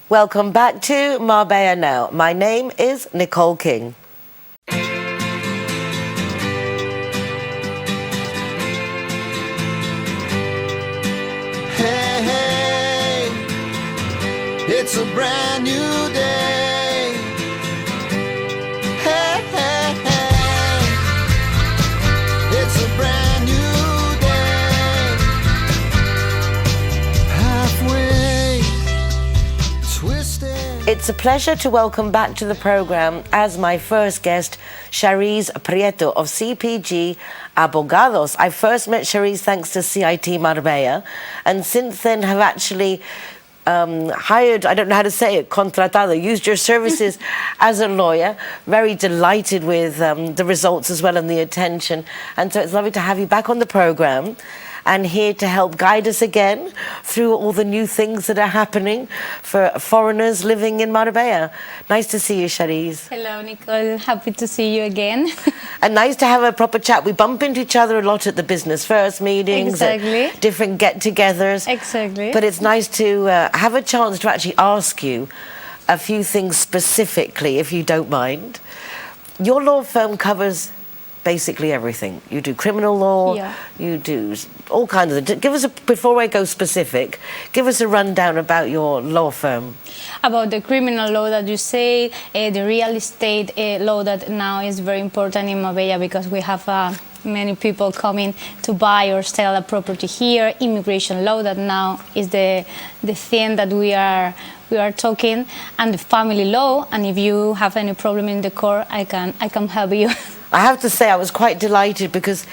Welcome back to Marbella Now. My name is Nicole King. Hey, hey, it's a brand new day. Hey, hey, hey, it's a brand new day. Halfway twisted. It's a pleasure to welcome back to the program as my first guest, Charisse Prieto of CPG Abogados. I first met Charisse thanks to CIT Marbella, and since then have actually hired, I don't know how to say it, contratado, used your services as a lawyer. Very delighted with the results as well and the attention. And so it's lovely to have you back on the program and here to help guide us again through all the new things that are happening for foreigners living in Marbella. Nice to see you, Charisse. Hello, Nicole. Happy to see you again. And nice to have a proper chat. We bump into each other a lot at the Business First meetings, Exactly. at different get-togethers. Exactly. But it's nice to have a chance to actually ask you a few things specifically, if you don't mind. Your law firm covers basically everything. You do criminal law, Yeah. you do all kinds of... Give us before I go specific, give us a rundown about your law firm. About the criminal law that you say, the real estate law that now is very important in Marbella because we have many people coming to buy or sell a property here. Immigration law that now is the thing that we are talking, and the family law. And if you have any problem in the court, I can help you. I have to say I was quite delighted because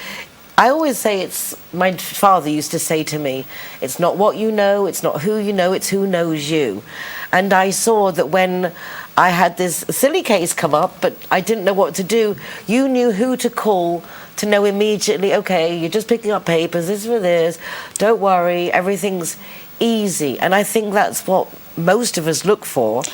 I always say it's, my father used to say to me, it's not what you know, it's not who you know, it's who knows you. And I saw that when I had this silly case come up, but I didn't know what to do, you knew who to call to know immediately, okay, you're just picking up papers, this for this, don't worry, everything's easy. And I think that's what most of us look for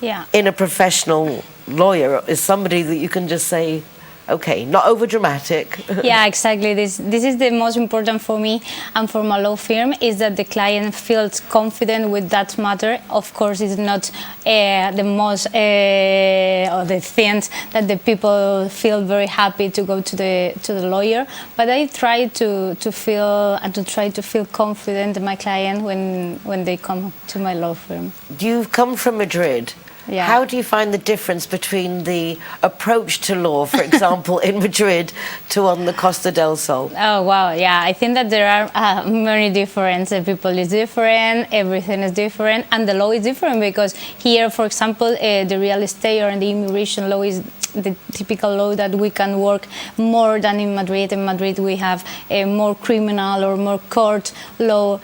in a professional lawyer, is somebody that you can just say, okay, not over dramatic. Yeah, exactly. This is the most important for me and for my law firm, is that the client feels confident with that matter. Of course, it's not the most or the things that the people feel very happy to go to the lawyer, but I try to feel confident in my client when they come to my law firm. You've come from Madrid. Yeah. How do you find the difference between the approach to law, for example, in Madrid to on the Costa del Sol? Oh, wow, yeah. I think that there are many differences. People is different, everything is different, and the law is different because here, for example, the real estate or the immigration law is the typical law that we can work more than in Madrid. In Madrid, we have more criminal or more court law.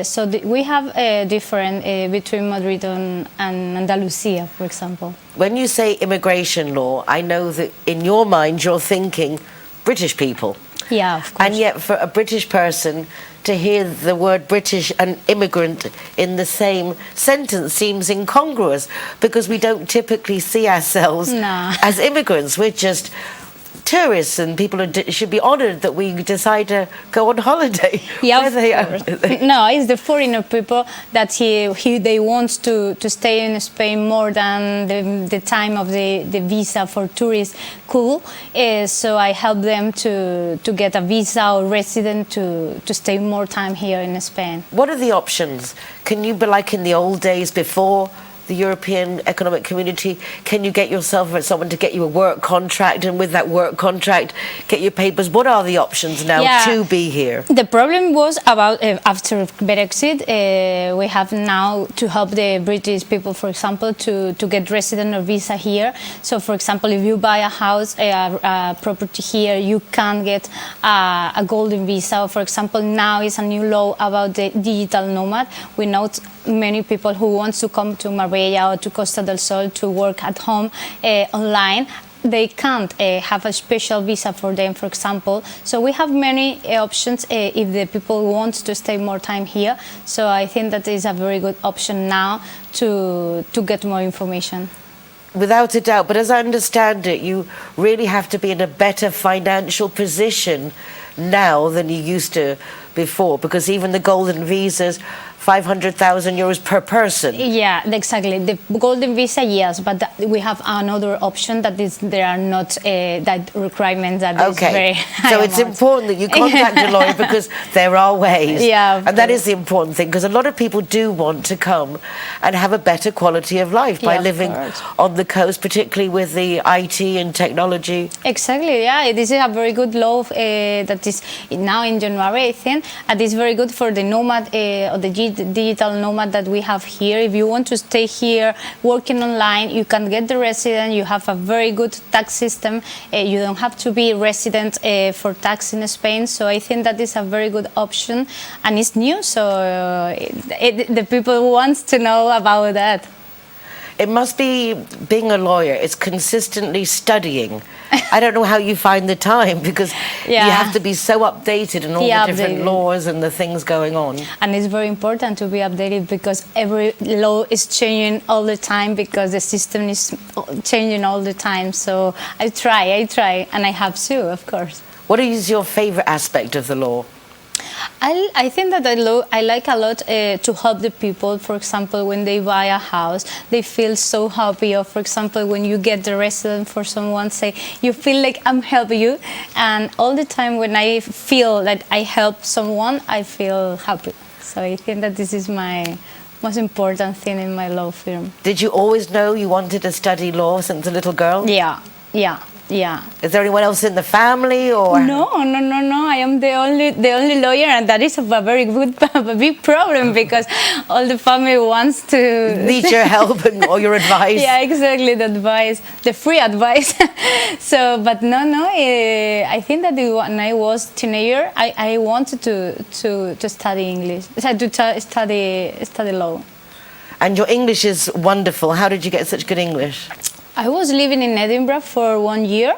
So we have different between Madrid and Andalusia, for example. When you say immigration law, I know that in your mind you're thinking British people. Yeah, of course. And yet for a British person to hear the word British and immigrant in the same sentence seems incongruous because we don't typically see ourselves as immigrants. We're just tourists, and people should be honoured that we decide to go on holiday. Yeah, no, it's the foreigner people that they want to stay in Spain more than the time of the visa for tourists. Cool. So I help them to get a visa or resident to stay more time here in Spain. What are the options? Can you be like in the old days before the European Economic Community? Can you get yourself or someone to get you a work contract, and with that work contract get your papers? What are the options now to be here? The problem was about after Brexit, we have now to help the British people, for example, to get resident or visa here. So, for example, if you buy a house, a property here, you can get a golden visa. For example, now is a new law about the digital nomad. We know many people who want to come to Marbella or to Costa del Sol to work at home online. They can't have a special visa for them, for example. So we have many options if the people want to stay more time here. So I think that is a very good option now to get more information. Without a doubt, but as I understand it, you really have to be in a better financial position now than you used to before, because even the golden visas 500,000 euros per person. Yeah, exactly. The golden visa, yes, but we have another option that is there are not that requirements that is very high so it's amount. important that you contact your lawyer because there are ways. Yeah, of and that course. is the important thing, because a lot of people do want to come and have a better quality of life by Yeah, of living course. on the coast, particularly with the IT and technology. Exactly, yeah. This is a very good law that is now in January, I think, and it's very good for the nomad or the digital nomad that we have here. If you want to stay here working online, you can get the resident. You have a very good tax system. You don't have to be resident for tax in Spain. So I think that is a very good option, and it's new. So the people want to know about that. It must be, being a lawyer, it's consistently studying. I don't know how you find the time, because Yeah. you have to be so updated in all Yeah, the different updated. laws and the things going on. And it's very important to be updated because every law is changing all the time because the system is changing all the time. So I try, and I have to, of course. What is your favorite aspect of the law? I think that I like a lot to help the people. For example, when they buy a house, they feel so happy. Or for example, when you get the resident for someone, say you feel like I'm helping you. And all the time when I feel that I help someone, I feel happy. So I think that this is my most important thing in my law firm. Did you always know you wanted to study law since a little girl? Yeah. Is there anyone else in the family, or? No. I am the only lawyer, and that is a very a big problem because all the family wants to Need your help or your advice? Yeah, exactly, the advice, the free advice. So, but no. I think that when I was teenager, I wanted to study English, to study law. And your English is wonderful. How did you get such good English? I was living in Edinburgh for 1 year.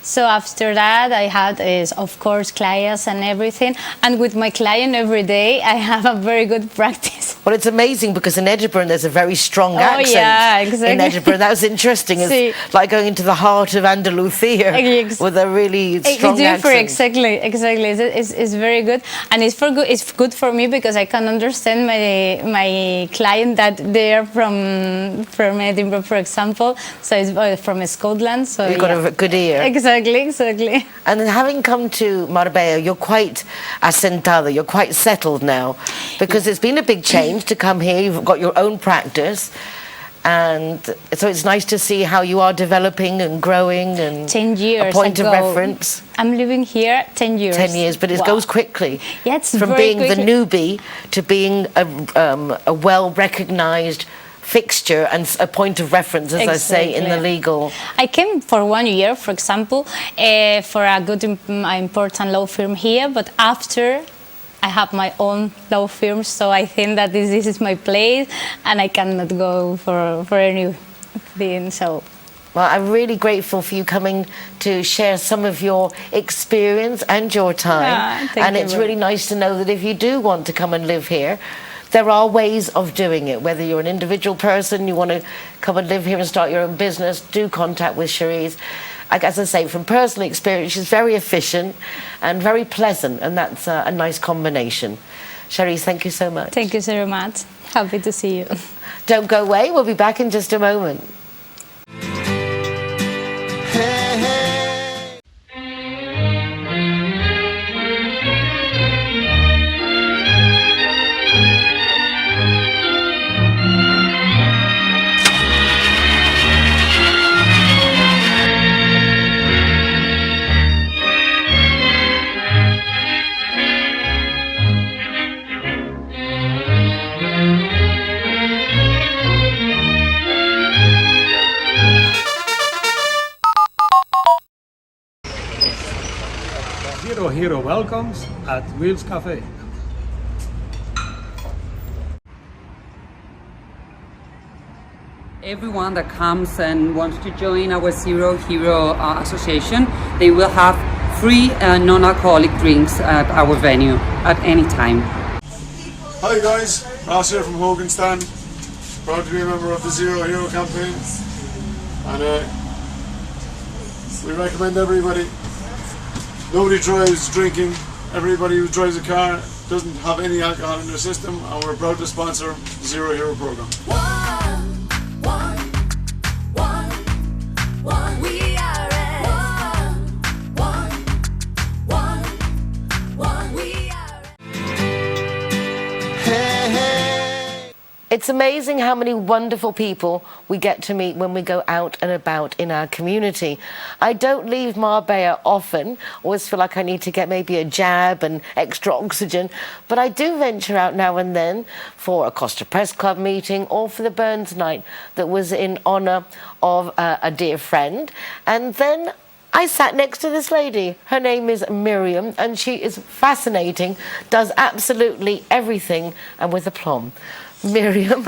So after that, I had, of course, clients and everything. And with my client every day, I have a very good practice. Well, it's amazing because in Edinburgh there's a very strong accent. Yeah, exactly. In Edinburgh, that was interesting. It's See. like going into the heart of Andalusia with a really strong accent. Exactly. It's very good, and it's good for me because I can understand my client that they are from Edinburgh, for example. So it's from Scotland. So You've got a good ear. Exactly. And then having come to Marbella, you're quite asentada, you're quite settled now, because it's been a big change to come here. You've got your own practice, and so it's nice to see how you are developing and growing, and 10 years a point ago. of reference. I'm living here 10 years. 10 years, but it Wow. goes quickly. Yeah, it's from very being the quickly. newbie to being a well-recognized fixture and a point of reference, as I say, in the Exactly. legal. I came for 1 year, for example, for a good important law firm here, but after I have my own law firm, so I think that this is my place and I cannot go for anything. So Well, I'm really grateful for you coming to share some of your experience and your time. Thank and you it's very really nice to know that if you do want to come and live here, there are ways of doing it. Whether you're an individual person, you want to come and live here and start your own business, do contact with Cherise. As I say, from personal experience, she's very efficient and very pleasant, and that's a nice combination. Cherise, thank you so much. thank you so much. Happy to see you. Don't go away. We'll be back in just a moment. Hey, hey. Hero welcomes at Wheels Cafe. Everyone that comes and wants to join our Zero Hero Association, they will have free non-alcoholic drinks at our venue at any time. Hi guys, Ross here from Hoganstown. Proud to be a member of the Zero Hero campaign. And we recommend everybody. Nobody drives drinking. Everybody who drives a car doesn't have any alcohol in their system, and we're proud to sponsor the Zero Hero program. We are It's amazing how many wonderful people we get to meet when we go out and about in our community. I don't leave Marbella often, always feel like I need to get maybe a jab and extra oxygen, but I do venture out now and then for a Costa Press Club meeting or for the Burns night that was in honour of a dear friend. And then I sat next to this lady. Her name is Miriam, and she is fascinating, does absolutely everything, and with aplomb. Miriam,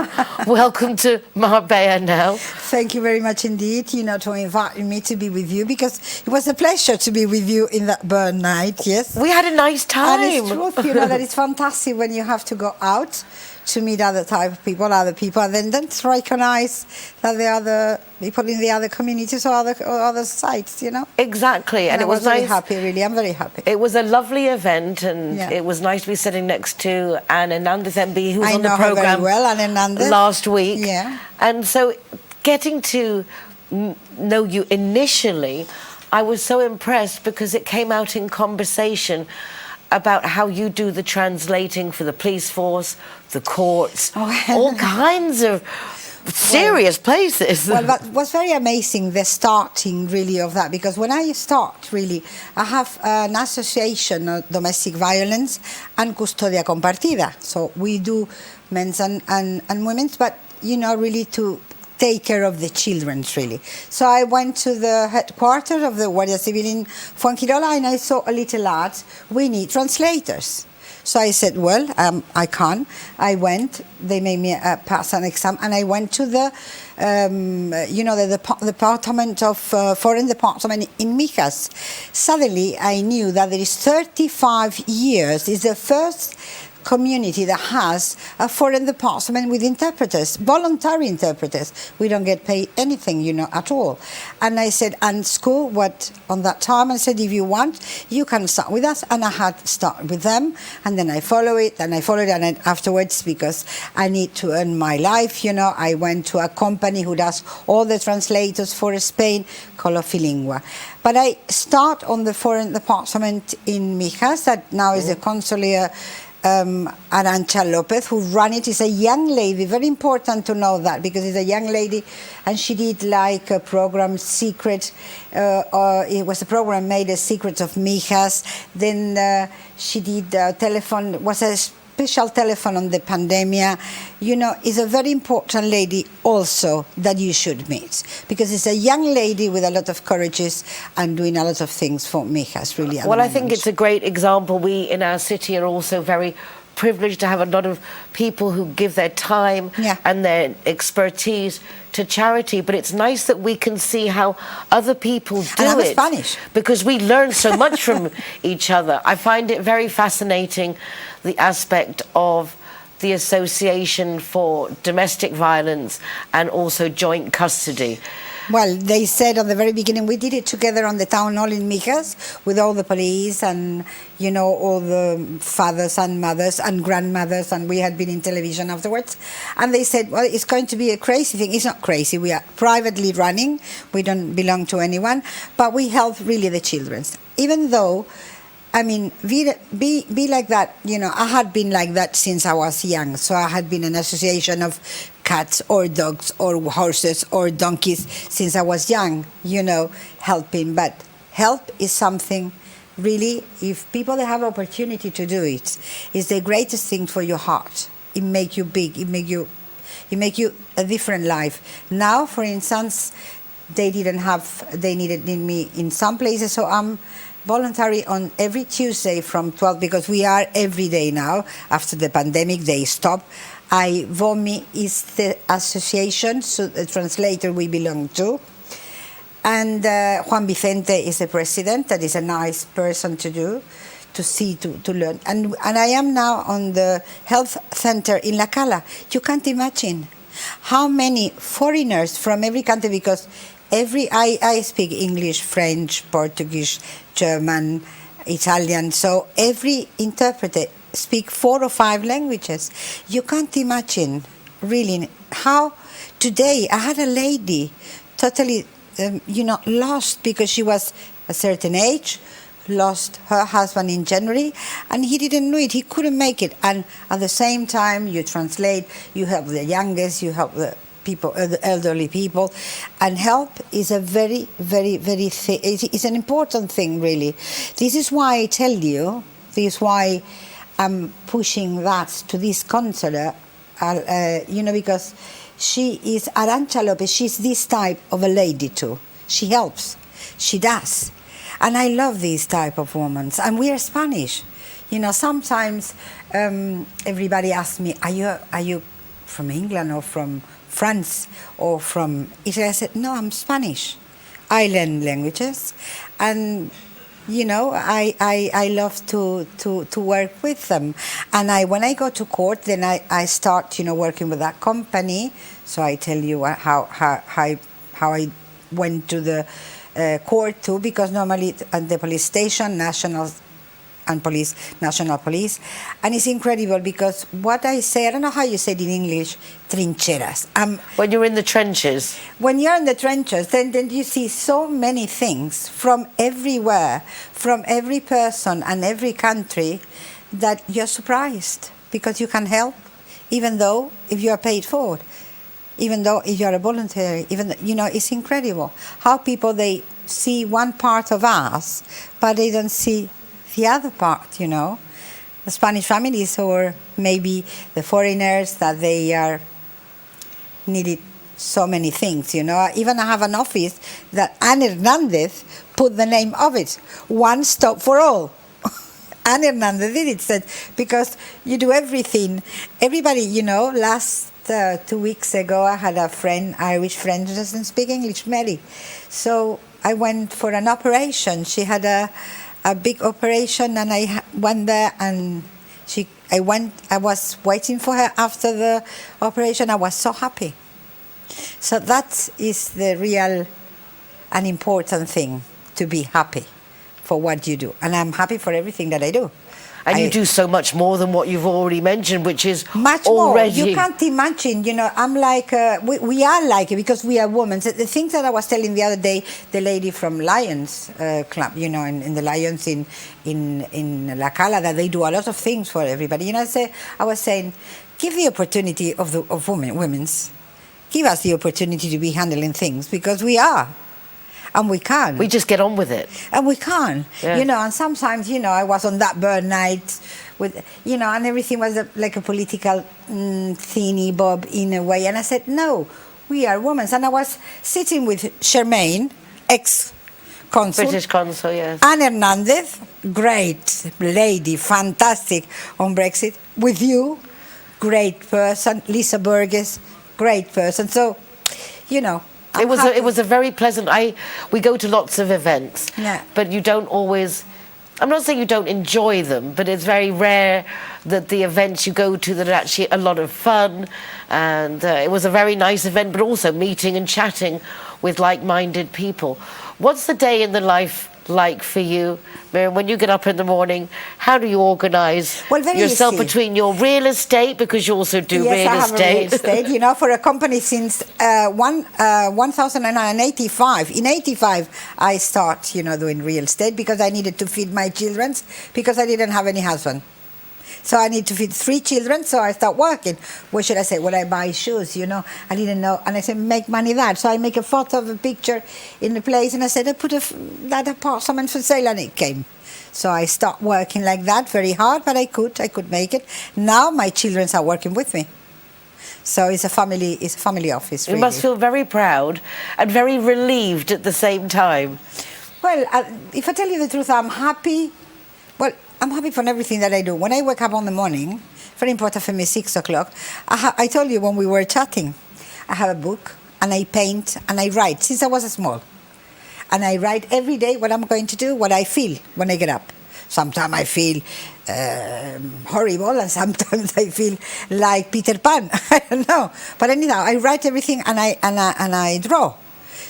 welcome to Marbella Now. Thank you very much indeed, to invite me to be with you, because it was a pleasure to be with you in that burn night, yes. We had a nice time. And it's true, that it's fantastic when you have to go out to meet other type of people, other people, and then to recognize that there are other people in the other communities or other sites, Exactly, and it was nice. Very happy, really. I'm very happy. It was a lovely event, and it was nice to be sitting next to Anne Hernandez MB, who was on the program very well, Anne Hernandez. Last week. Yeah. And so, getting to know you initially, I was so impressed because it came out in conversation about how you do the translating for the police force, the courts, all kinds of serious places. Well, that was very amazing, the starting really of that, because when I start really, I have an association of domestic violence and custodia compartida. So we do men's and women's, but really to take care of the children, really. So I went to the headquarters of the Guardia Civil in Fuengirola, and I saw a little ad, we need translators. So I said, well, I can't. I went, they made me pass an exam, and I went to the, the Department of Foreign Department in Mijas. Suddenly, I knew that there is 35 years, is the first community that has a foreign department with interpreters, voluntary interpreters. We don't get paid anything, at all. And I said, and school, on that time, I said, if you want, you can start with us. And I had to start with them, and then I follow it, and then afterwards, because I need to earn my life, I went to a company who does all the translators for Spain, called Ofilingua. But I start on the foreign department in Mijas, that now is the consular Arancha Lopez, who ran it, is a young lady. Very important to know that, because it's a young lady, and she did like a program Secret, it was a program made as Secrets of Mijas. Then she did telephone, was a special telephone on the pandemia. Is a very important lady also that you should meet, because it's a young lady with a lot of courage and doing a lot of things for Mijas, really. Well, I think it's a great example. We in our city are also very privileged to have a lot of people who give their time and their expertise to charity, but it's nice that we can see how other people do it. Spanish. Because we learn so much from each other. I find it very fascinating, the aspect of the Association for Domestic Violence and also joint custody. Well, they said on the very beginning, we did it together on the town hall in Mijas with all the police and, all the fathers and mothers and grandmothers, and we had been in television afterwards. And they said, well, it's going to be a crazy thing. It's not crazy. We are privately running. We don't belong to anyone, but we help really the children. Even though, be like that, I had been like that since I was young. So I had been an association of cats or dogs or horses or donkeys since I was young, helping. But help is something really, if people have opportunity to do it, is the greatest thing for your heart. It makes you big. It make you a different life. Now, for instance, they needed me in some places, so I'm voluntary on every Tuesday from 12, because we are every day now. After the pandemic, they stopped. VOMI is the association, so the translator we belong to. And Juan Vicente is the president. That is a nice person to see, to learn. And I am now on the health center in La Cala. You can't imagine how many foreigners from every country, because I speak English, French, Portuguese, German, Italian, so every interpreter speak 4 or 5 languages. You can't imagine really how today I had a lady totally, lost because she was a certain age, lost her husband in January, and he didn't know it. He couldn't make it. And at the same time, you translate, you help the youngest, you help the people, the elderly people, and help is a very, very, very it's an important thing, really. This is why I tell you, this is why I'm pushing that to this counselor, because she is Arantxa Lopez. She's this type of a lady too. She helps. She does. And I love these type of women. And we are Spanish. Sometimes everybody asks me, are you from England or from France or from Italy? I said, no, I'm Spanish. I learn languages. And I love to work with them. And when I go to court, then I start, working with that company. So I tell you how I went to the court too, because normally at the police station, national police, and it's incredible because what I say, I don't know how you say it in English, trincheras. When you're in the trenches. When you're in the trenches, then you see so many things from everywhere, from every person and every country, that you're surprised because you can help, even though if you are paid for it, even though if you're a voluntary, it's incredible how people, they see one part of us, but they don't see the other part, the Spanish families or maybe the foreigners that they are needed so many things, Even I have an office that Anne Hernandez put the name of it, One Stop for All. Anne Hernandez did it, said, because you do everything. Everybody, last 2 weeks ago I had a friend, Irish friend who doesn't speak English, Mary. So I went for an operation. She had a big operation, and I went there, and I was waiting for her after the operation. I was so happy. So that is the real and important thing, to be happy for what you do. And I'm happy for everything that I do. And you do so much more than what you've already mentioned, which is much already... more. You can't imagine, I'm like, we are like it because we are women. The things that I was telling the other day, the lady from Lions Club, in the Lions in La Cala, that they do a lot of things for everybody. I was saying, give the opportunity of women's. Give us the opportunity to be handling things, because we are. And we can. We just get on with it. And we can. Yeah. And sometimes, I was on that burn night with, and everything was like a political thingy bob in a way. And I said, no, we are women. And I was sitting with Charmaine, ex-consul. British consul, yes. Anne Hernandez, great lady, fantastic on Brexit. With you, great person. Lisa Burgess, great person. So, It was a very pleasant. We go to lots of events, but you don't always. I'm not saying you don't enjoy them, but it's very rare that the events you go to that are actually a lot of fun. And it was a very nice event, but also meeting and chatting with like-minded people. What's the day in the life like for you, Miriam, when you get up in the morning? How do you organise yourself easy. between your real estate, because you also do yes, real I have estate? A real estate, for a company since 1985. In 85, I start, doing real estate because I needed to feed my children because I didn't have any husband. So I need to feed 3 children, so I start working. What should I say? Well, I buy shoes, I didn't know. And I said, make money that. So I make a photo of a picture in the place, and I said, I put that apartment for sale, and it came. So I start working like that, very hard, but I could make it. Now my children are working with me. So it's a family office, really. You must feel very proud and very relieved at the same time. Well, if I tell you the truth, I'm happy. Well, I'm happy for everything that I do. When I wake up in the morning, very important for me, 6 o'clock, I told you when we were chatting, I have a book, and I paint, and I write, since I was small. And I write every day what I'm going to do, what I feel when I get up. Sometimes I feel horrible, and sometimes I feel like Peter Pan. I don't know. But anyhow, I write everything, and I draw.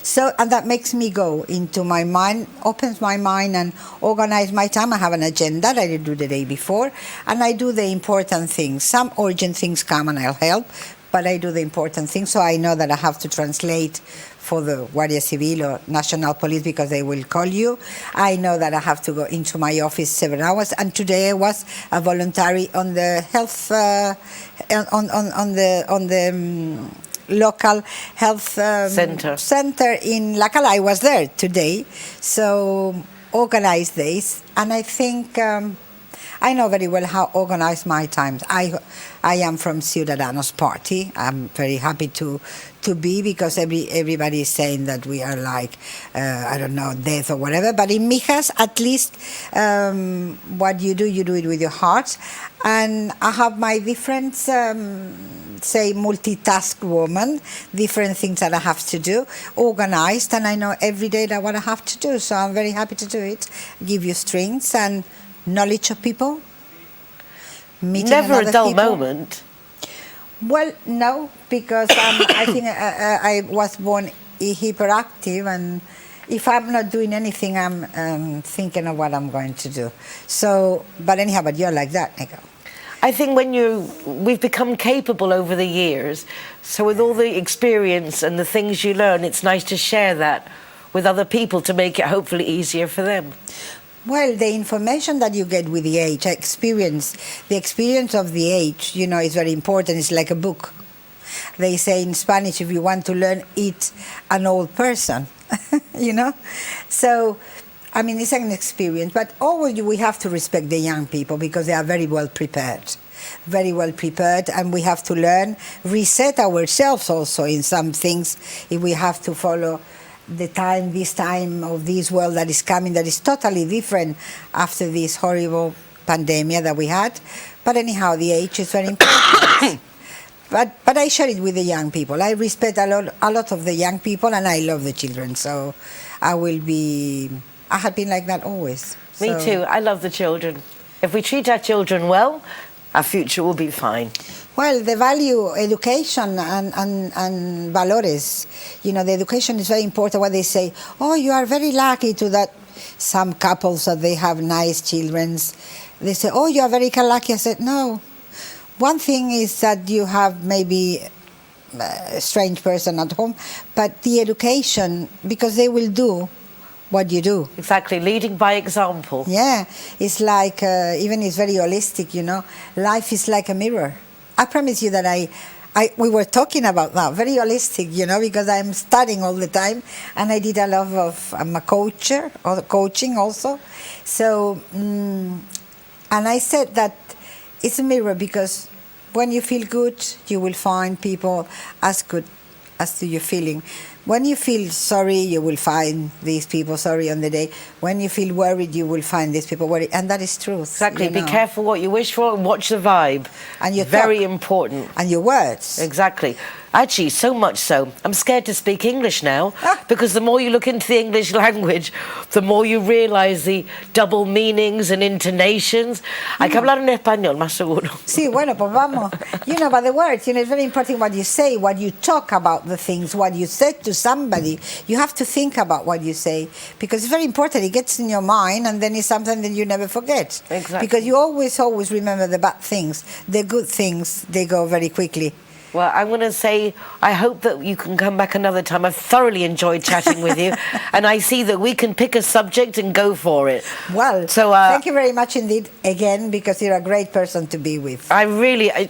So, and that makes me go into my mind, opens my mind and organize my time. I have an agenda that I do the day before, and I do the important things. Some urgent things come and I'll help, but I do the important things, so I know that I have to translate for the Guardia Civil or National Police because they will call you. I know that I have to go into my office 7 hours, and today I was a voluntary on the health, on the local health center in La Cala. I was there today, so organized days, and I think I know very well how organized my times. I am from Ciudadanos Party. I'm very happy to be, because everybody is saying that we are like, I don't know, death or whatever. But in Mijas, at least what you do it with your heart. And I have my different, say, multitask woman, different things that I have to do, organized, and I know every day that what I have to do. So I'm very happy to do it, give you strengths and knowledge of people. Never a dull moment. Well, no, because I think I was born hyperactive, and if I'm not doing anything, I'm thinking of what I'm going to do. So, but anyhow, but you're like that, Nicole. I think we've become capable over the years, so with all the experience and the things you learn, it's nice to share that with other people to make it hopefully easier for them. Well, the information that you get with the age, the experience of the age, you know, is very important. It's like a book. They say in Spanish, if you want to learn, eat an old person, you know? So, I mean, it's an experience. But always we have to respect the young people because they are very well prepared. Very well prepared, and we have to learn, reset ourselves also in some things if we have to follow this time of this world that is coming, that is totally different after this horrible pandemic that we had. But anyhow, the age is very important. But I share it with the young people. I respect a lot of the young people, and I love the children. So I have been like that always. Me too. I love the children. If we treat our children well, our future will be fine. Well, the value, education and valores. You know, the education is very important. What they say, oh, you are very lucky to that. Some couples that they have nice children, they say, oh, you are very lucky. I said, no. One thing is that you have maybe a strange person at home, but the education, because they will do what you do. Exactly, leading by example. Yeah, it's like, even it's very holistic, you know. Life is like a mirror. I promise you that we were talking about that, very holistic, you know, because I'm studying all the time, and I did a lot of, I'm a coaching also. So, and I said that it's a mirror because when you feel good, you will find people as good as to your feeling. When you feel sorry, you will find these people sorry on the day. When you feel worried, you will find these people worried. And that is truth. Exactly. You Be know? careful what you wish for and watch the vibe. And your Very talk. important. And your words. Exactly. Actually, so much so, I'm scared to speak English now, because the more you look into the English language, the more you realise the double meanings and intonations. Hay que hablar en español, más seguro. Sí, bueno, pues vamos. You know, but the words, you know, it's very important what you say, what you talk about the things, what you said to somebody. You have to think about what you say, because it's very important. It gets in your mind, and then it's something that you never forget. Exactly. Because you always remember the bad things. The good things, they go very quickly. Well, I'm going to say, I hope that you can come back another time. I've thoroughly enjoyed chatting with you, and I see that we can pick a subject and go for it. Well, so, thank you very much indeed, again, because you're a great person to be with. I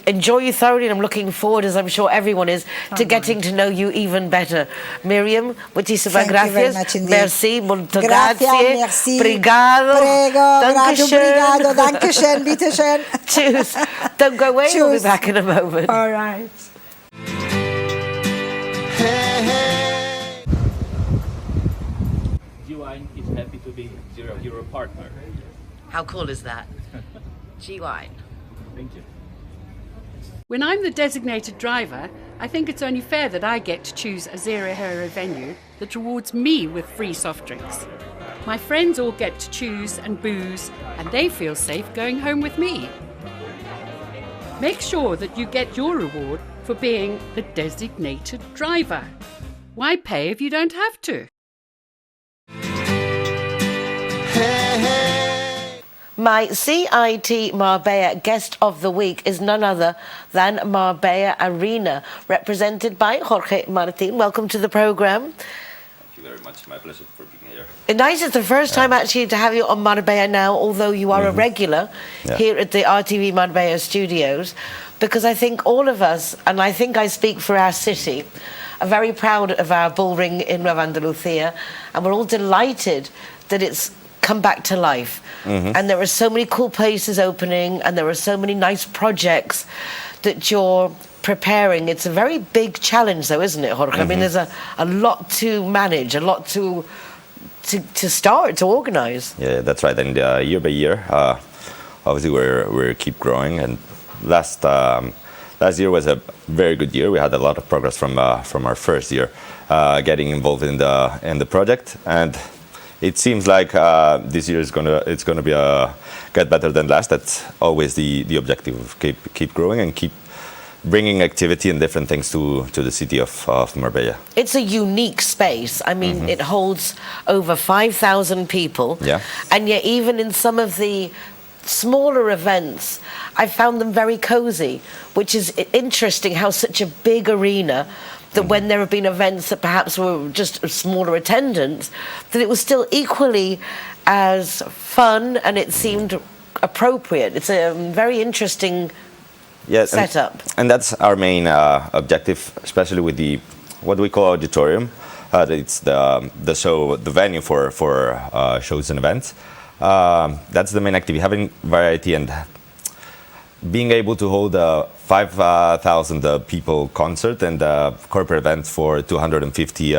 enjoy you thoroughly, and I'm looking forward, as I'm sure everyone is, to getting to know you even better. Miriam, muchísimas gracias. Thank you very much indeed. Merci, molto Gracias, grazie. merci. Obrigado. Obrigado, dankeschön, bitteschön. Cheers. Don't go away, we'll be back in a moment. All right. G-Wine is happy to be your partner. How cool is that? G-Wine. Thank you. When I'm the designated driver, I think it's only fair that I get to choose a zero-hero venue that rewards me with free soft drinks. My friends all get to choose and booze, and they feel safe going home with me. Make sure that you get your reward for being the designated driver. Why pay if you don't have to? Hey, hey. My CIT Marbella guest of the week is none other than Marbella Arena, represented by Jorge Martin. Welcome to the program. Thank you very much. My pleasure for being here. Nice. It's the first time actually to have you on Marbella Now, although you are a regular here at the RTV Marbella studios, because I think all of us, and I think I speak for our city, are very proud of our bull ring in Nueva Andalucía, and we're all delighted that it's come back to life. And there are so many cool places opening, and there are so many nice projects that you're preparing. It's a very big challenge though, isn't it, Jorge? I mean, there's a lot to manage, a lot to start, to organize. Yeah, that's right. And year by year, obviously we keep growing. And last year was a very good year. We had a lot of progress from our first year getting involved in the project, and it seems like this year it's gonna be get better than last. That's always the objective. Keep growing and keep bringing activity and different things to the city of Marbella. It's a unique space. I mean, it holds over 5,000 people. Yeah. And yet even in some of the smaller events, I found them very cozy, which is interesting how such a big arena, that when there have been events that perhaps were just a smaller attendance, that it was still equally as fun and it seemed appropriate. It's a very interesting setup. And that's our main objective, especially with what we call auditorium. It's the venue for shows and events. That's the main activity, having variety and being able to hold a 5,000 people concert and corporate events for 250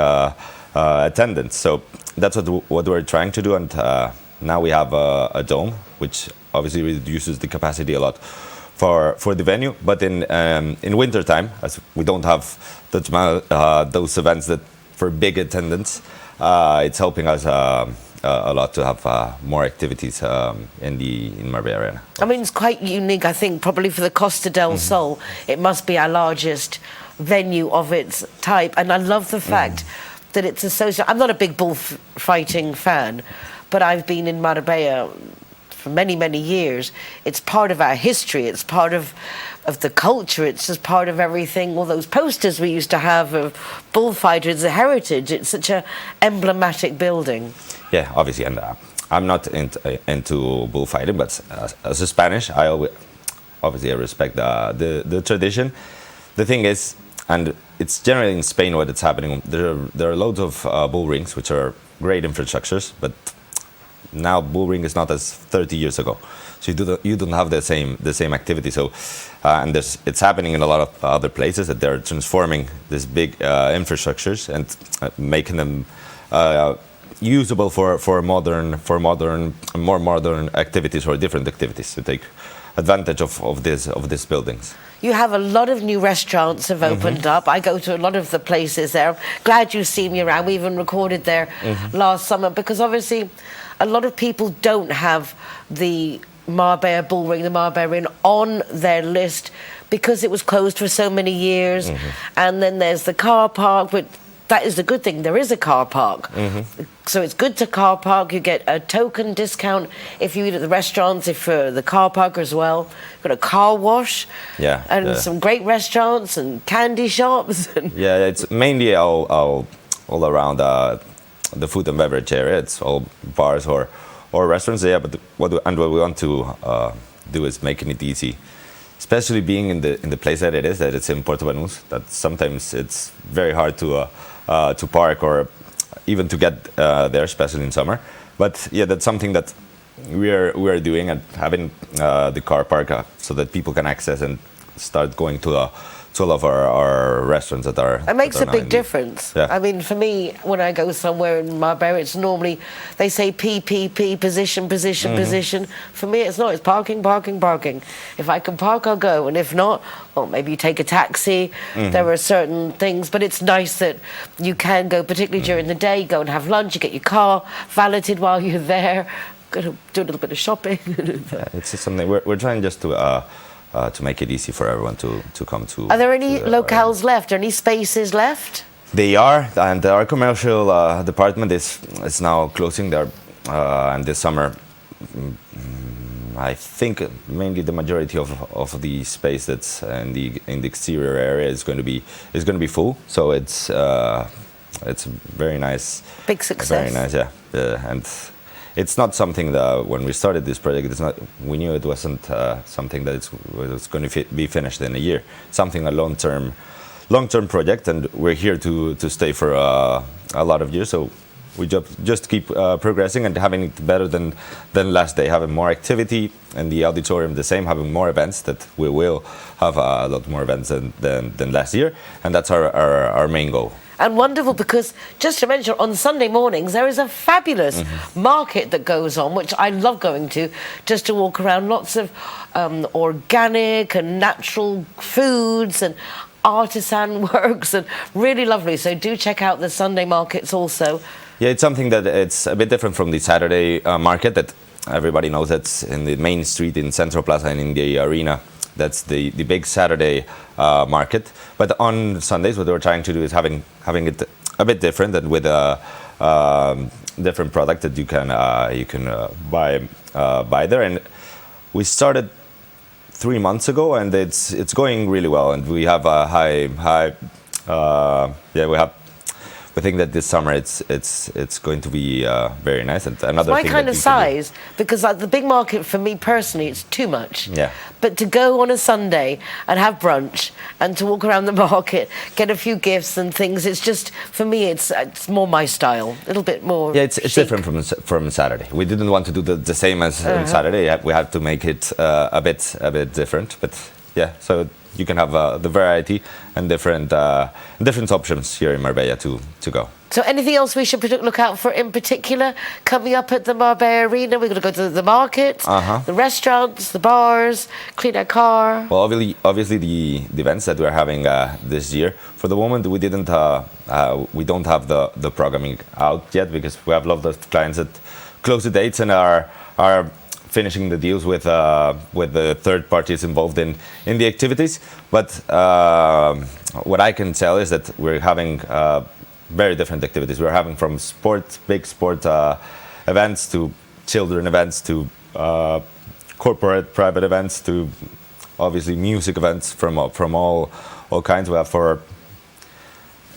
attendants. So that's what we're trying to do. And now we have a dome, which obviously reduces the capacity a lot for the venue, but in winter time, as we don't have those events that for big attendance, it's helping us a lot to have more activities in Marbella Arena. I mean, it's quite unique. I think probably for the Costa del Sol, it must be our largest venue of its type, and I love the fact that it's associated. I'm not a big bullfighting fan, but I've been in Marbella for many, many years. It's part of our history. It's part of the culture. It's just part of everything. All those posters we used to have of bullfighters, the heritage. It's such a emblematic building. Yeah, obviously, and I'm not into bullfighting, but as a Spanish, I respect the tradition. The thing is, and it's generally in Spain what it's happening. There are loads of bull rings, which are great infrastructures, but now bull ring is not as 30 years ago, so you don't have the same activity. So and it's happening in a lot of other places that they're transforming these big infrastructures and making them usable for more modern activities or different activities to take advantage of these buildings. You have a lot of new restaurants have opened up. I go to a lot of the places there. I'm glad you've seen me around. We even recorded there last summer, because obviously a lot of people don't have the Marbella Bull Ring, the Marbella Arena on their list because it was closed for so many years. And then there's the car park, but that is the good thing. There is a car park. So it's good to car park. You get a token discount if you eat at the restaurants, if the car park as well. You've got a car wash. And some great restaurants and candy shops. Yeah, it's mainly all around the food and beverage area. It's all bars or restaurants. Yeah, but what we want to do is making it easy, especially being in the place that it's in Puerto Banús. That sometimes it's very hard to park or even to get there, especially in summer. But yeah, that's something that we are doing, and having the car park so that people can access and start going to all of our restaurants that are. It makes a big difference. Yeah. I mean, for me, when I go somewhere in Marbella, it's normally they say PPP, position. For me, it's not. It's parking. If I can park, I'll go, and if not, well, maybe you take a taxi. There are certain things, but it's nice that you can go, particularly during the day. Go and have lunch. You get your car valeted while you're there. Go to do a little bit of shopping. It's just something we're trying just to make it easy for everyone to come to. Are there any locales left? Are any spaces left? They are, and our commercial department is now closing there, and this summer, I think mainly the majority of the space that's in the exterior area is going to be full. So it's very nice. Big success. Very nice, yeah. And it's not something that when we started this project, we knew it wasn't something that was going to be finished in a year. Something a long-term project, and we're here to stay for a lot of years. So we just keep progressing and having it better than last day, having more activity in the auditorium, the same, having more events, that we will have a lot more events than last year, and that's our main goal. And wonderful, because just to mention, on Sunday mornings there is a fabulous market that goes on, which I love going to, just to walk around. Lots of organic and natural foods and artisan works, and really lovely. So do check out the Sunday markets also. Yeah, it's something that it's a bit different from the Saturday market that everybody knows. That's in the main street in Central Plaza and in the arena. That's the big Saturday market. But on Sundays, what we're trying to do is having it a bit different, and with a different product that you can buy there. And we started 3 months ago, and it's going really well. And we have a high. We think that this summer it's going to be very nice. And another it's my thing kind of size, because like the big market for me personally, it's too much. Yeah. But to go on a Sunday and have brunch and to walk around the market, get a few gifts and things, it's just, for me, it's more my style, a little bit more. Yeah, it's different from Saturday. We didn't want to do the same as on Saturday. We had to make it a bit different. But yeah, so you can have the variety and different options here in Marbella to go. So anything else we should look out for in particular coming up at the Marbella Arena? We're going to go to the market, the restaurants, the bars, clean our car. Well, obviously the events that we're having this year. For the moment, we don't have the programming out yet, because we have a lot of clients that close the dates and are finishing the deals with the third parties involved in the activities. But what I can tell is that we're having very different activities. We're having from big sport events, to children events, to corporate private events, to obviously music events from all kinds. We have for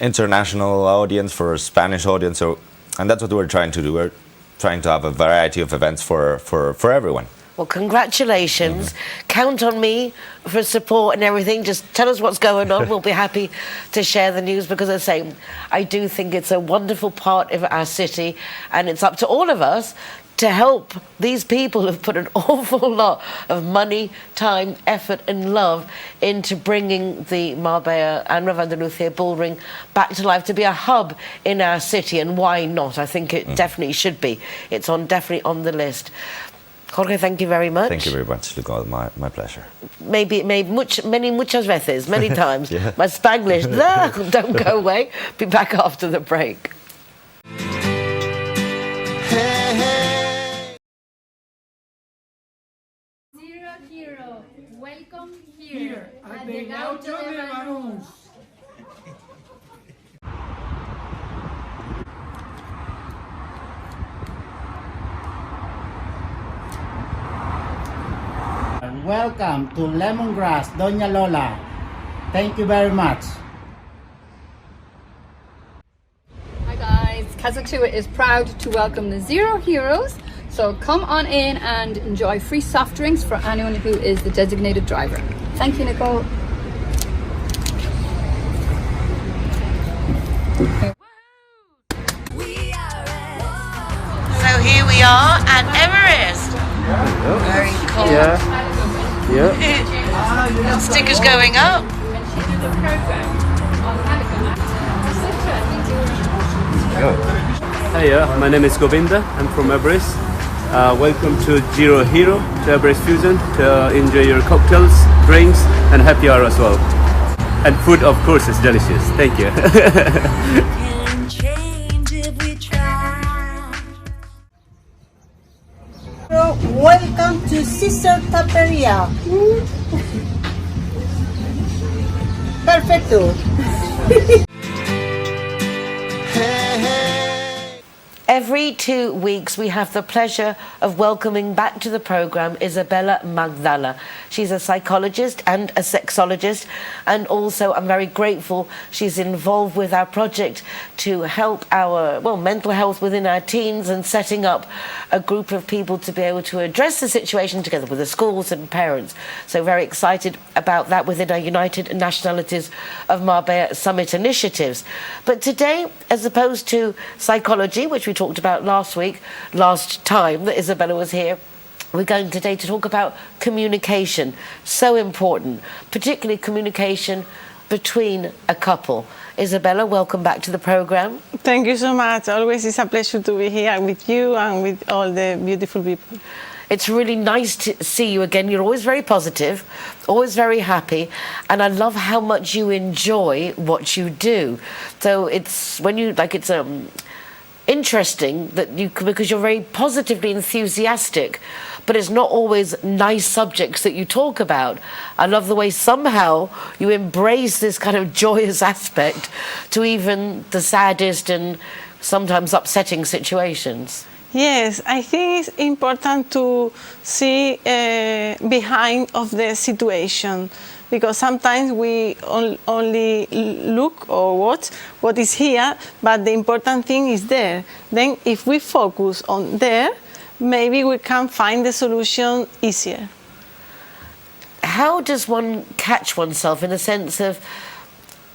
international audience, for Spanish audience. And that's what we're trying to do. We're trying to have a variety of events for everyone. Well, congratulations. Count on me for support and everything. Just tell us what's going on. We'll be happy to share the news, because as I say, I do think it's a wonderful part of our city, and it's up to all of us to help these people who've put an awful lot of money, time, effort and love into bringing the Marbella and Andalusia Bullring back to life, to be a hub in our city. And why not? I think it definitely should be. It's definitely on the list. Jorge, thank you very much. Thank you very much, Nicole. My pleasure. Muchas veces, many times. Yeah. My Spanglish, don't go away. Be back after the break. Hero, welcome here at the Gaucho de Banús. Welcome to Lemongrass, Doña Lola. Thank you very much. Hi guys, Kazakhstan is proud to welcome the Zero Heroes. So come on in and enjoy free soft drinks for anyone who is the designated driver. Thank you, Nicole. So here we are at Everest. Very cool. Yeah. Stickers going up. Hi, my name is Govinda. I'm from Everest. Welcome to Zero Hero, to Everest Fusion, to enjoy your cocktails, drinks, and happy hour as well. And food, of course, is delicious. Thank you. Welcome to Sister Taperia. Perfecto. Every 2 weeks, we have the pleasure of welcoming back to the program Isabella Magdala. She's a psychologist and a sexologist, and also I'm very grateful she's involved with our project to help our, mental health within our teens and setting up a group of people to be able to address the situation together with the schools and parents. So very excited about that within our United Nationalities of Marbella Summit initiatives. But today, as opposed to psychology, which we talked about last time that Isabella was here, we're going today to talk about communication. So important, particularly communication between a couple. Isabella, welcome back to the program. Thank you so much. Always it's a pleasure to be here with you and with all the beautiful people. It's really nice to see you again. You're always very positive, always very happy, and I love how much you enjoy what you do. So it's when you it's interesting that because you're very positively enthusiastic, but it's not always nice subjects that you talk about. I love the way somehow you embrace this kind of joyous aspect to even the saddest and sometimes upsetting situations. Yes, I think it's important to see behind of the situation, because sometimes we only look or watch what is here, but the important thing is there. Then if we focus on there, maybe we can find the solution easier. How does one catch oneself in the sense of,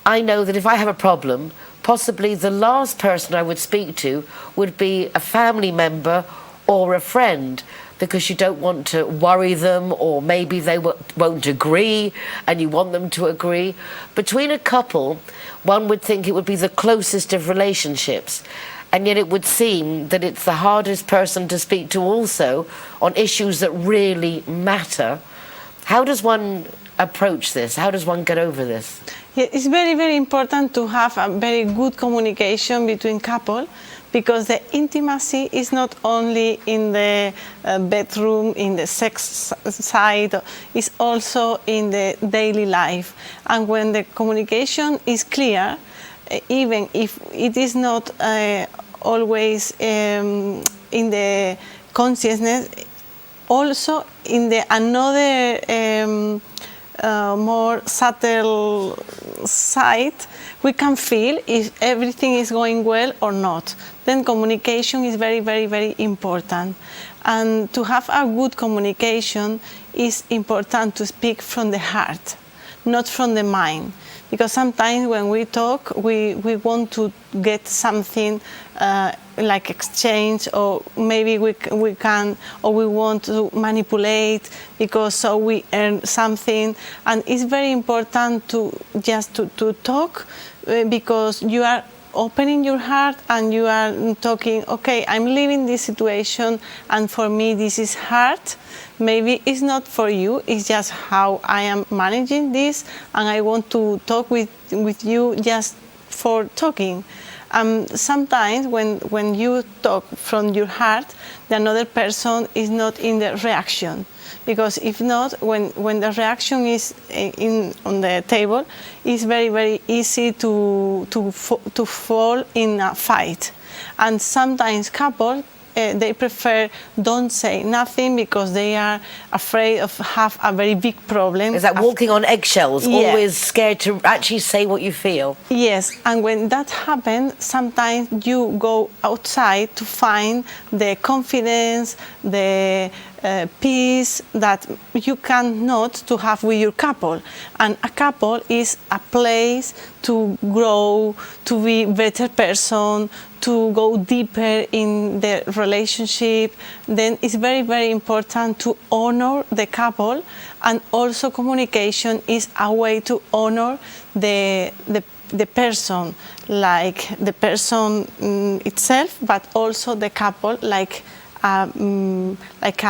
I know that if I have a problem, possibly the last person I would speak to would be a family member or a friend, because you don't want to worry them, or maybe they won't agree and you want them to agree. Between a couple, one would think it would be the closest of relationships, and yet it would seem that it's the hardest person to speak to also on issues that really matter. How does one approach this? How does one get over this? Yeah, it's very, very important to have a very good communication between couple, because the intimacy is not only in the bedroom, in the sex side, it's also in the daily life. And when the communication is clear, even if it is not always in the consciousness, also in the another more subtle side, we can feel if everything is going well or not. Then communication is very, very, very important. And to have a good communication is important to speak from the heart, not from the mind. Because sometimes when we talk, we want to get something like exchange, or maybe we can, or we want to manipulate because so we earn something. And it's very important to just to talk, because you are opening your heart and you are talking, okay, I'm living this situation and for me this is hard. Maybe it's not for you, it's just how I am managing this, and I want to talk with you just for talking. Sometimes when you talk from your heart, the another person is not in the reaction. Because if not, when the reaction is on the table, it's very, very easy to fall in a fight. And sometimes couples, they prefer don't say nothing because they are afraid of have a very big problem. Is that walking on eggshells, yeah. Always scared to actually say what you feel? Yes, and when that happens, sometimes you go outside to find the confidence, the peace that you cannot to have with your couple. And a couple is a place to grow, to be a better person, to go deeper in the relationship. Then it's very, very important to honor the couple, and also communication is a way to honor the person, like the person itself, but also the couple, like a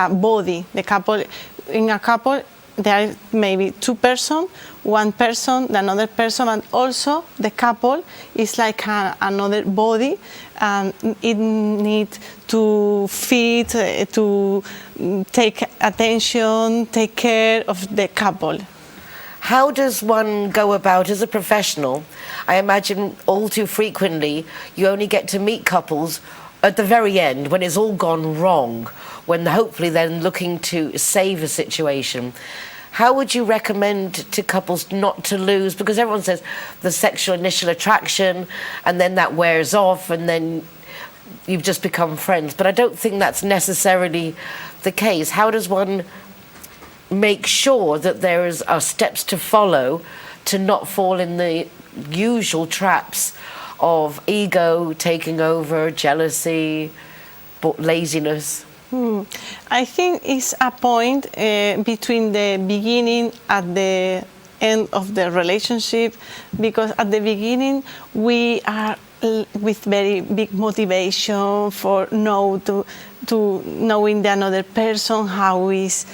body. The couple, in a couple, there are maybe two persons, one person, another person, and also the couple is like another body, and it needs to feed, to take attention, take care of the couple. How does one go about as a professional? I imagine all too frequently you only get to meet couples at the very end, when it's all gone wrong, when hopefully then looking to save a situation, how would you recommend to couples not to lose, because everyone says the sexual initial attraction and then that wears off and then you've just become friends, but I don't think that's necessarily the case. How does one make sure that there are steps to follow to not fall in the usual traps of ego taking over, jealousy, laziness? I think it's a point between the beginning and the end of the relationship, because at the beginning we are with very big motivation for to knowing the another person, how is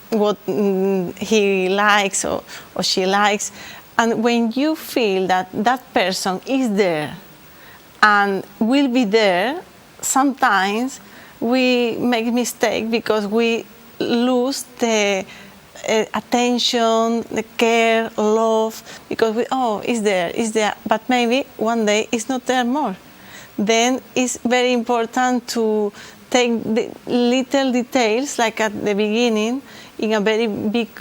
what he likes or she likes, and when you feel that that person is there and will be there, sometimes we make mistake because we lose the attention, the care, love, because it's there, but maybe one day it's not there more. Then it's very important to take the little details, like at the beginning, in a very big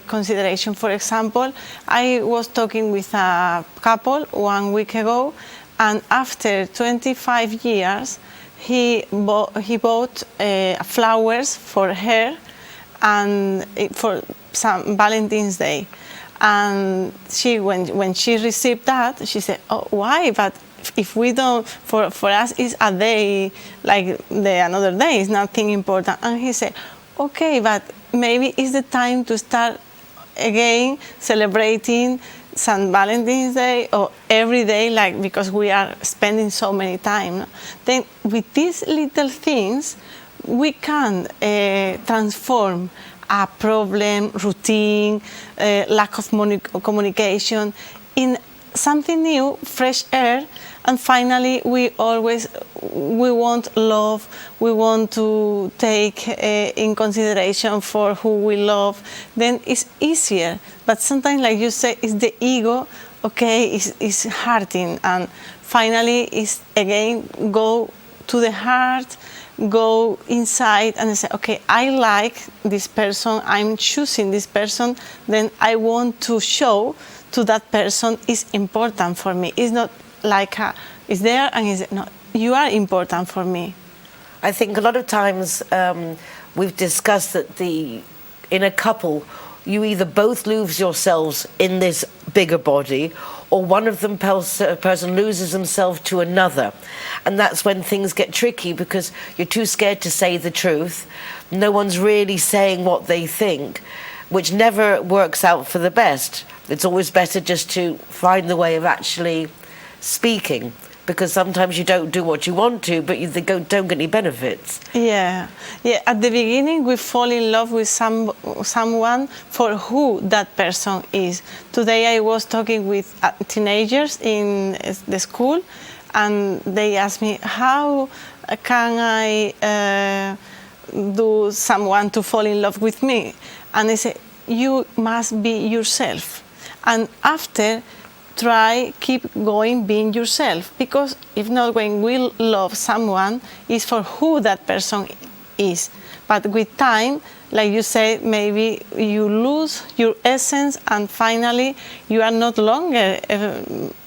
consideration. For example, I was talking with a couple 1 week ago, and after 25 years, he bought flowers for her and for some Valentine's Day. And when she received that, she said, "Oh, why? But if we don't, for us, it's a day like another day. It's nothing important." And he said, "Okay, but maybe it's the time to start again celebrating St. Valentine's Day or every day, because we are spending so many time." No? Then with these little things, we can transform a problem, routine, lack of communication in something new, fresh air. And finally, we want love, we want to take in consideration for who we love. Then it's easier. But sometimes, like you say, it's the ego, it's hurting. And finally, it's again, go to the heart, go inside and say, okay, I like this person, I'm choosing this person, then I want to show to that person is important for me. It's not like it's there and it's no, you are important for me. I think a lot of times we've discussed that in a couple, you either both lose yourselves in this bigger body, or one of them person loses himself to another. And that's when things get tricky, because you're too scared to say the truth. No one's really saying what they think, which never works out for the best. It's always better just to find the way of actually speaking, because sometimes you don't do what you want to, but they don't get any benefits. Yeah. At the beginning, we fall in love with someone for who that person is. Today, I was talking with teenagers in the school, and they asked me, how can I do someone to fall in love with me? And I said, you must be yourself. And after, keep going being yourself, because if not, when we love someone, it's for who that person is. But with time, like you said, maybe you lose your essence, and finally you are not longer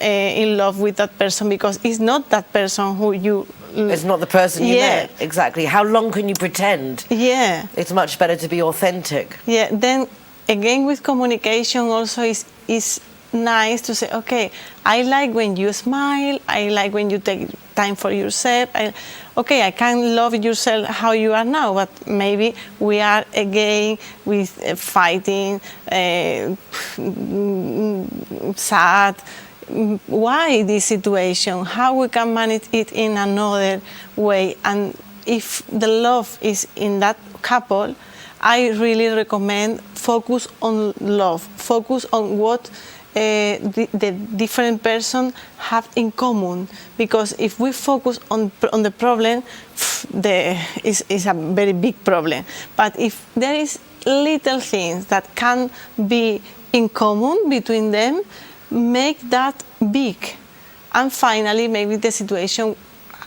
in love with that person, because it's not that person who you... It's not the person you met. Exactly. How long can you pretend? Yeah. It's much better to be authentic. Yeah. Then again, with communication also is nice to say, okay, I like when you smile, I like when you take time for yourself. I can love yourself how you are now, but maybe we are again with fighting, sad. Why this situation? How we can manage it in another way? And if the love is in that couple, I really recommend focus on love, focus on what the different person have in common, because if we focus on the problem, is a very big problem. But if there is little things that can be in common between them, make that big, and finally maybe the situation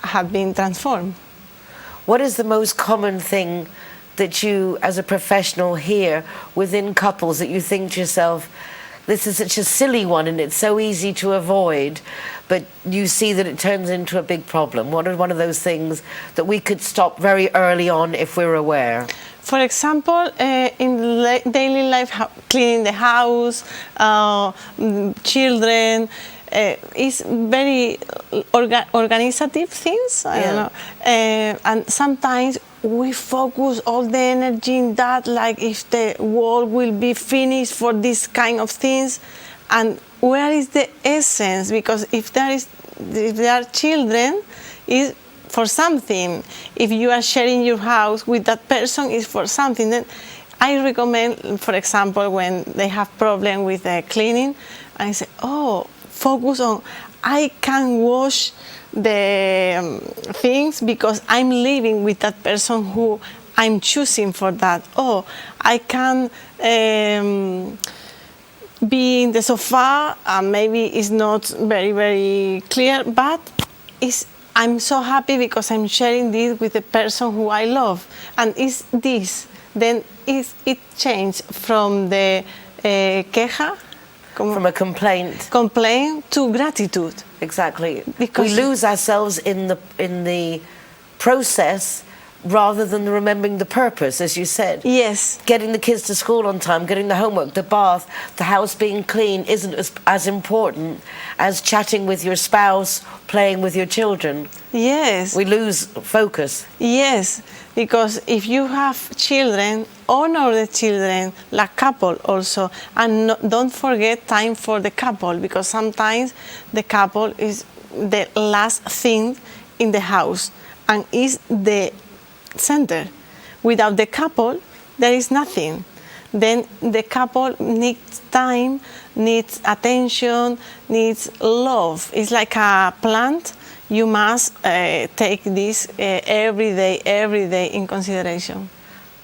have been transformed. What is the most common thing that you, as a professional, hear within couples that you think to yourself, this is such a silly one and it's so easy to avoid, but you see that it turns into a big problem? What are one of those things that we could stop very early on if we're aware? For example, in daily life, cleaning the house, children, is very organizative things. I don't know. And sometimes we focus all the energy in that, like if the wall will be finished for this kind of things. And where is the essence? Because if there are children, is for something. If you are sharing your house with that person, is for something. Then I recommend, for example, when they have problem with cleaning, I say, focus on, I can wash the things because I'm living with that person who I'm choosing for that. I can be in the sofa, maybe it's not very, very clear, but I'm so happy because I'm sharing this with the person who I love. And it's this, then it changed from the queja, from a complaint to gratitude. Exactly. Because we lose ourselves in the process rather than remembering the purpose, as you said. Yes. Getting the kids to school on time, getting the homework, the bath, the house being clean isn't as important as chatting with your spouse, playing with your children. Yes. We lose focus. Yes, because if you have children, honor the children, like couple also, and don't forget time for the couple, because sometimes the couple is the last thing in the house and is the center. Without the couple, there is nothing. Then the couple needs time, needs attention, needs love. It's like a plant. You must take this every day in consideration.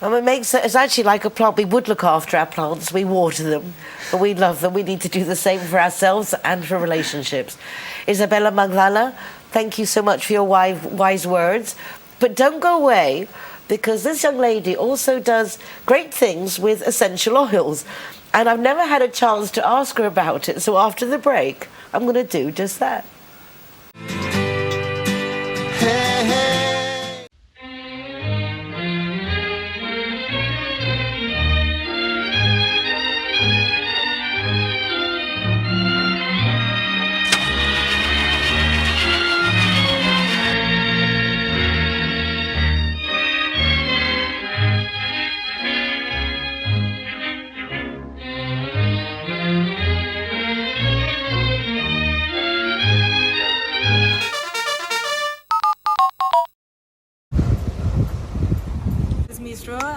It's actually like a plant. We would look after our plants, we water them, but we love them. We need to do the same for ourselves and for relationships. Isabella Marbella, thank you so much for your wise words. But don't go away, because this young lady also does great things with essential oils. And I've never had a chance to ask her about it. So after the break, I'm going to do just that.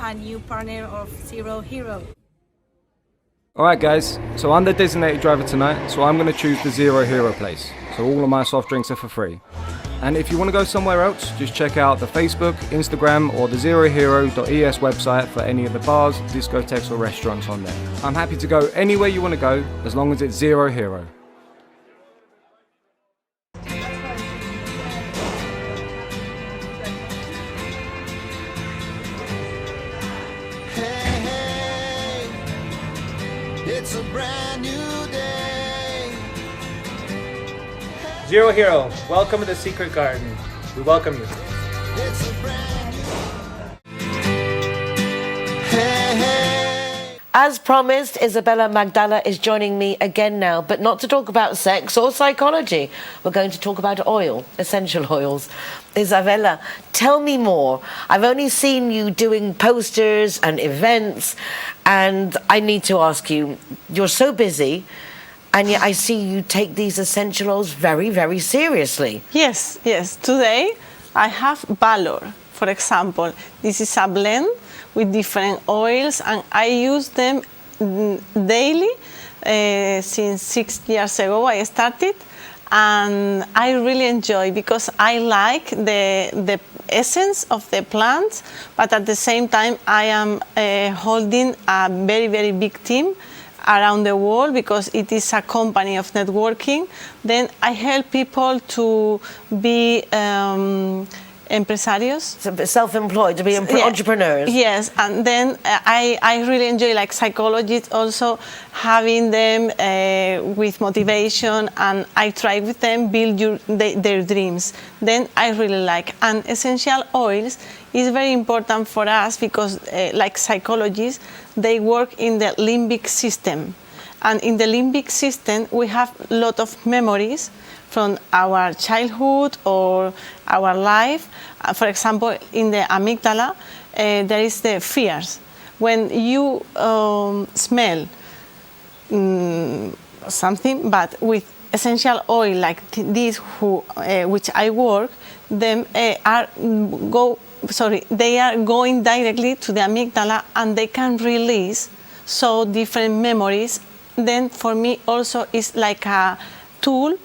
A new partner of Zero Hero. Alright guys, so I'm the designated driver tonight, so I'm going to choose the Zero Hero place. So all of my soft drinks are for free. And if you want to go somewhere else, just check out the Facebook, Instagram or the zerohero.es website for any of the bars, discotheques or restaurants on there. I'm happy to go anywhere you want to go, as long as it's Zero Hero. It's a brand new day. Zero Hero, welcome to the Secret Garden. We welcome you. It's a brand As promised, Isabella Marbella is joining me again now, but not to talk about sex or psychology. We're going to talk about oil, essential oils. Isabella, tell me more. I've only seen you doing posters and events, and I need to ask you, you're so busy, and yet I see you take these essential oils very, very seriously. Yes. Today I have Valor, for example. This is a blend with different oils, and I use them daily since 6 years ago I started, and I really enjoy because I like the essence of the plants, but at the same time I am holding a very, very big team around the world because it is a company of networking. Then I help people to be empresarios. Self-employed, to be entrepreneurs. Yes, and then I really enjoy like psychologists also having them with motivation, and I try with them build their dreams. Then I really like, and essential oils is very important for us because like psychologists, they work in the limbic system. And in the limbic system, we have a lot of memories from our childhood or our life. For example, in the amygdala, there is the fears. When you smell something, but with essential oil like this, which I work, they are going directly to the amygdala, and they can release so different memories. Then for me also is like a tool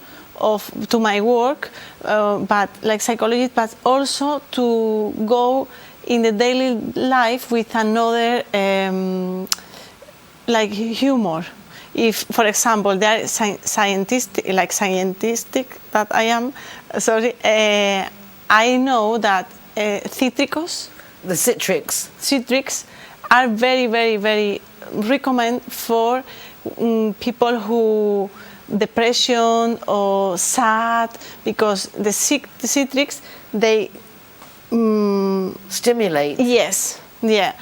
to my work, but like psychology, but also to go in the daily life with another like humor. If, for example, there are scientific that I am, I know that citricos, the citrics are very, very, very recommend for people who depression or sad, because the citrics, they stimulate. Yes, yeah.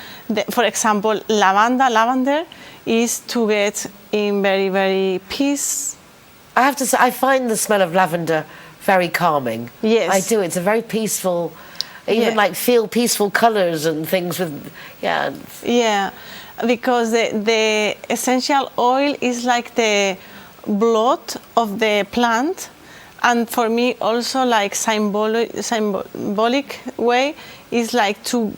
For example, lavender is to get in very, very peace. I have to say, I find the smell of lavender very calming. Yes, I do. It's a very peaceful, even like feel peaceful colors and things with, yeah, because the essential oil is like the blood of the plant, and for me also like symbolic way is like to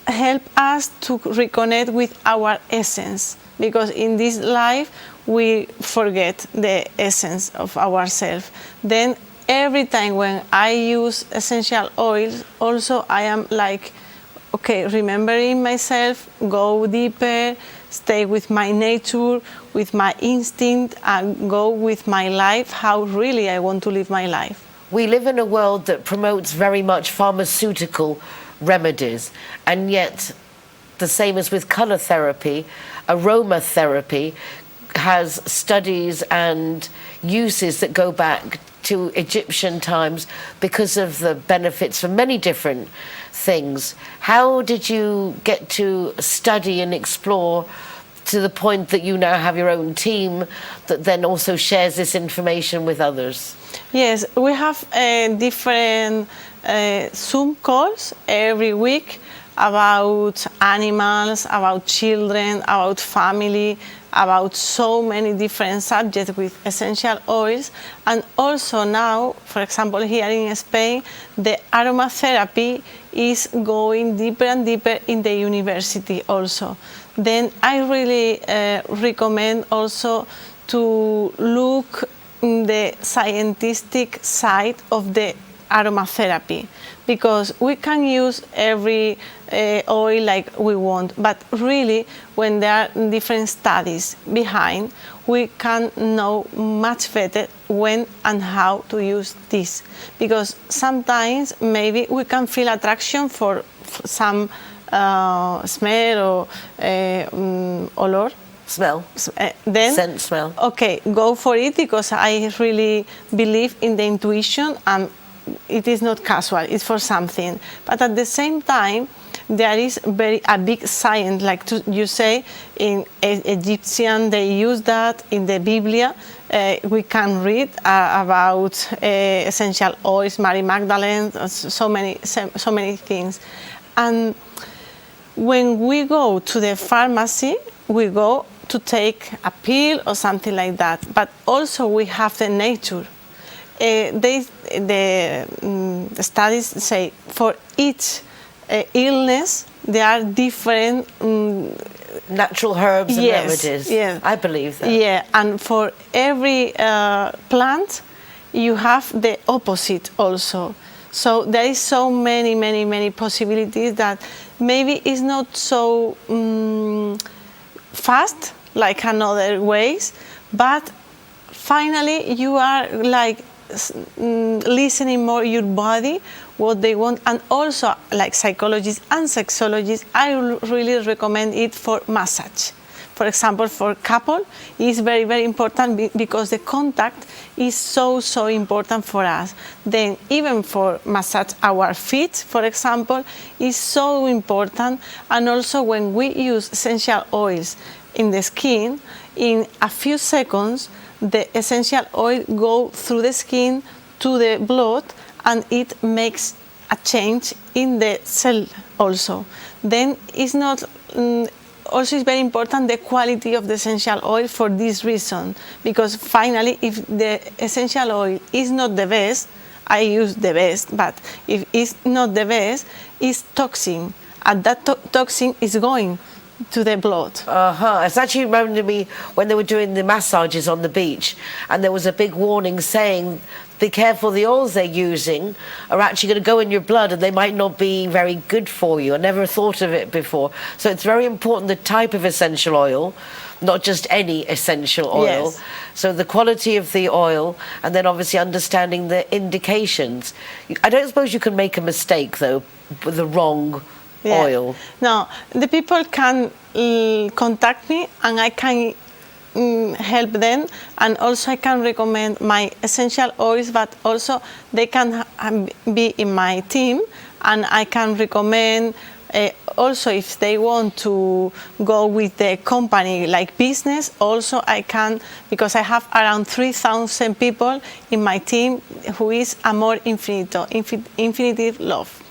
help us to reconnect with our essence, because in this life we forget the essence of ourselves. Then every time when I use essential oils, also I am like, okay, remembering myself, go deeper, stay with my nature, with my instinct, and go with my life, how really I want to live my life. We live in a world that promotes very much pharmaceutical remedies, and yet the same as with color therapy, aromatherapy has studies and uses that go back to Egyptian times because of the benefits for many different things. How did you get to study and explore to the point that you now have your own team that then also shares this information with others? Yes, we have different Zoom calls every week about animals, about children, about family, about so many different subjects with essential oils. And also now, for example, here in Spain, the aromatherapy is going deeper and deeper in the university also. Then I really recommend also to look in the scientific side of the aromatherapy, because we can use every oil like we want, but really when there are different studies behind, we can know much better when and how to use this, because sometimes maybe we can feel attraction for some smell or odor. Smell. Then scent, smell. Okay, go for it, because I really believe in the intuition, and it is not casual, it's for something. But at the same time, there is a big science, like you say, in Egyptian, they use that, in the Biblia, we can read about essential oils, Mary Magdalene, so many things. And when we go to the pharmacy, we go to take a pill or something like that, but also we have the nature. The studies say for each illness there are different natural herbs and remedies. Yes, I believe that. Yeah, and for every plant you have the opposite also. So there is so many possibilities that maybe it's not so fast like another ways, but finally you are like listening more your body, what they want, and also like psychologists and sexologists, I really recommend it for massage. For example, for couple, it's very, very important because the contact is so, so important for us. Then even for massage our feet, for example, is so important. And also when we use essential oils in the skin, in a few seconds, the essential oil go through the skin to the blood, and it makes a change in the cell also. Then it's not... Also, it's very important the quality of the essential oil for this reason, because finally, if the essential oil is not the best, I use the best, but if it's not the best, it's toxin, and that toxin is going to the blood. It's actually reminded me when they were doing the massages on the beach, and there was a big warning saying, be careful, the oils they're using are actually going to go in your blood and they might not be very good for you. I never thought of it before. So it's very important the type of essential oil, not just any essential oil. Yes. So the quality of the oil, and then obviously understanding the indications. I don't suppose you can make a mistake, though, with the wrong oil. No, the people can contact me and I can help them, and also I can recommend my essential oils, but also they can be in my team, and I can recommend also if they want to go with the company like business, also I can, because I have around 3,000 people in my team who is Amor Infinito, infinitive love.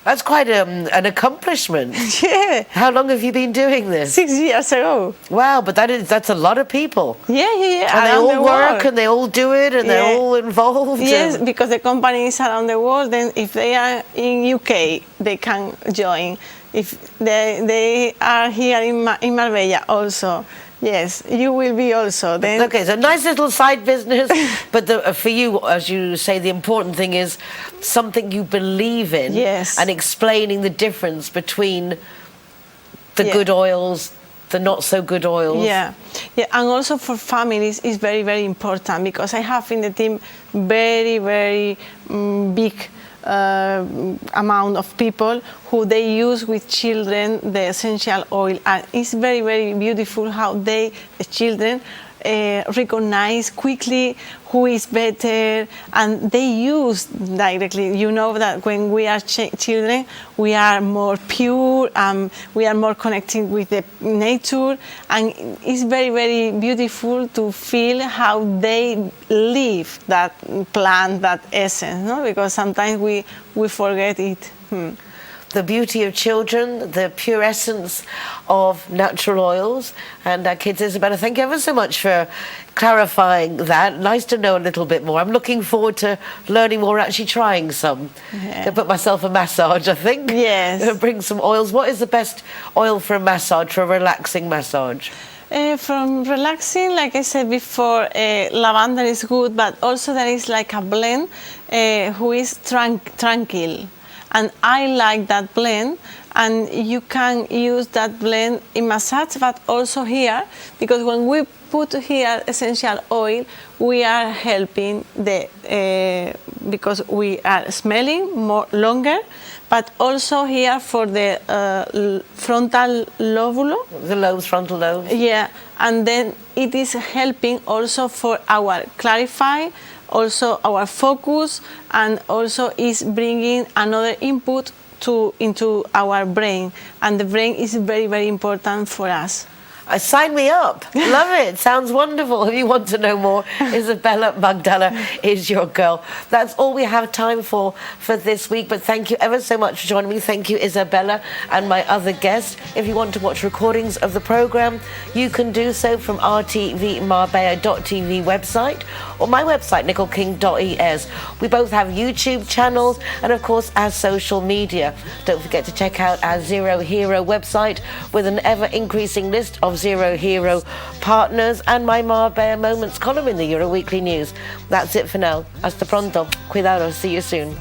That's quite an accomplishment. Yeah. How long have you been doing this? 6 years ago. Wow, but that's a lot of people. Yeah. And they all work and they all do it and they're all involved. Yes, because the company is around the world. Then if they are in UK, they can join. If they are here in Marbella also. Yes, you will be also then. Okay, so nice little side business, but for you, as you say, the important thing is something you believe in. Yes. And explaining the difference between the good oils, the not so good oils. Yeah, and also for families is very, very important, because I have in the team very, very big amount of people who they use with children the essential oil, and it's very, very beautiful how the children recognize quickly who is better, and they use directly. You know that when we are children, we are more pure, we are more connected with the nature, and it's very, very beautiful to feel how they live that plant, that essence, no? Because sometimes we forget it. The beauty of children, the pure essence of natural oils. And kids, Isabella, thank you ever so much for clarifying that. Nice to know a little bit more. I'm looking forward to learning more, actually trying some. To put myself a massage, I think. Yes. Bring some oils. What is the best oil for a massage, for a relaxing massage? From relaxing, like I said before, lavender is good, but also there is like a blend who is tranquil. And I like that blend, and you can use that blend in massage, but also here, because when we put here essential oil, we are helping because we are smelling more longer, but also here for the frontal lobulo. The lobes, frontal lobes. Yeah, and then it is helping also for our clarify, also our focus, and also is bringing another input into our brain, and the brain is very, very important for us. Sign me up. Love it. Sounds wonderful. If you want to know more, Isabella Magdala is your girl. That's all we have time for this week. But thank you ever so much for joining me. Thank you, Isabella, and my other guest. If you want to watch recordings of the program, you can do so from rtvmarbella.tv website or my website, nicoleking.es. We both have YouTube channels and, of course, our social media. Don't forget to check out our Zero Hero website with an ever-increasing list of Zero Hero partners and my Marbella Moments column in the Euro Weekly News. That's it for now. Hasta pronto. Cuidados. See you soon.